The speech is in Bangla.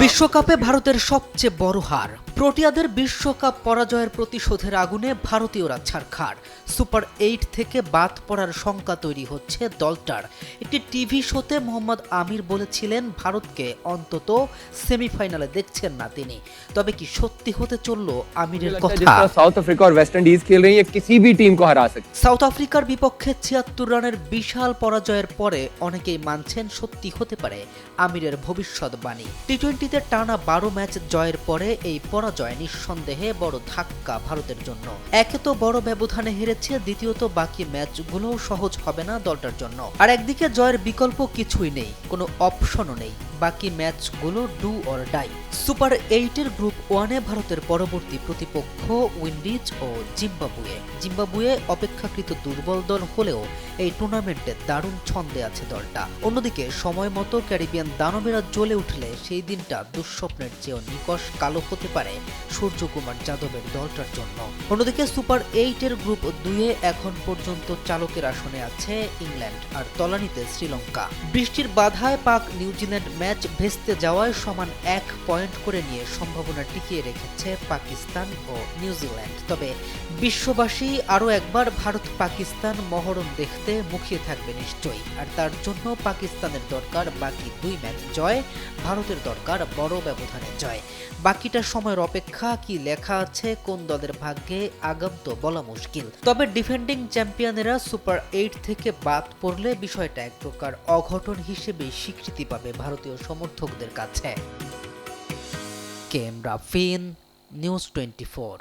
বিশ্বকাপে ভারতের সবচেয়ে বড় হার। প্রোটিয়াদের বিশ্বকাপ পরাজয়ের প্রতিশোধের আগুনে ভারতীয়রা ছারখার। সুপার 8 থেকে বাদ পড়ার শঙ্কা তৈরি হচ্ছে দলটার। একটি টিভি শোতে মোহাম্মদ আমির বলেছিলেন ভারতকে অন্তত সেমিফাইনালে দেখছেন না তিনি। তবে কি সত্যি হতে চলল আমিরের কথা? साउथ अफ्रीका और वेस्ट इंडीज खेल रही है, किसी भी टीम को हरा सकती। সাউথ আফ্রিকার বিপক্ষে ৭৬ রানের বিশাল পরাজয়ের পরে অনেকেই মানছেন সত্যি হতে পারে আমিরের ভবিষ্যৎবাণী। টি-20তে টানা ১২ ম্যাচ জয়ের পরে এই পরাজয় নিঃসন্দেহে বড় ধাক্কা ভারতের জন্য। একে তো বড় ব্যবধানে হেরেছে, দ্বিতীয়ত বাকি ম্যাচগুলোও সহজ হবে না দলটার জন্য। আর একদিকে জয়ের বিকল্প কিছুই নেই, কোনো অপশনও নেই। বাকি ম্যাচগুলো ডু অর ডাই। সুপার 8-এর গ্রুপ 1-এ ভারতের পরবর্তী প্রতিপক্ষ উইন্ডিজ ও জিম্বাবুয়ে। জিম্বাবুয়ে অপেক্ষাকৃত দুর্বল দল হলেও এই টুর্নামেন্টে দারুণ ছন্দে আছে দলটা। অন্যদিকে সময় মতো ক্যারিবিয়ান দানবেরা জ্বলে উঠলে সেই দিনটা দুঃস্বপ্নের চেয়েও নিকষ কালো হতে পারে সূর্যকুমার যাদবের দলটার জন্য। অন্যদিকে সুপার 8-এর গ্রুপ 2-এ এখন পর্যন্ত চালকের আসনে আছে ইংল্যান্ড আর তলানিতে শ্রীলঙ্কা। বৃষ্টির বাধায় পাক নিউজিল্যান্ড ম্যাচ ভেস্তে যাওয়ায় সমান 1 পয়েন্ট করে নিয়ে সম্ভাবনা টিকিয়ে রেখেছে পাকিস্তান ও নিউজিল্যান্ড। তবে বিশ্ববাসী আরও একবার ভারত পাকিস্তান মহরণ দেখতে মুখিয়ে থাকবে নিশ্চয়ই। আর তার জন্য পাকিস্তানের দরকার বাকি 2 ম্যাচ জয়, ভারতের দরকার বড় ব্যবধানে জয়। বাকিটা সময়ের অপেক্ষা। কি লেখা আছে কোন দলের ভাগ্যে আগাম তো বলা মুশকিল। তবে ডিফেন্ডিং চ্যাম্পিয়নেরা সুপার 8 থেকে বাদ পড়লে বিষয়টা এক প্রকার অঘটন হিসেবেই স্বীকৃতি পাবে ভারতীয় সমর্থকদের কাছে। K M Rafin, news 24।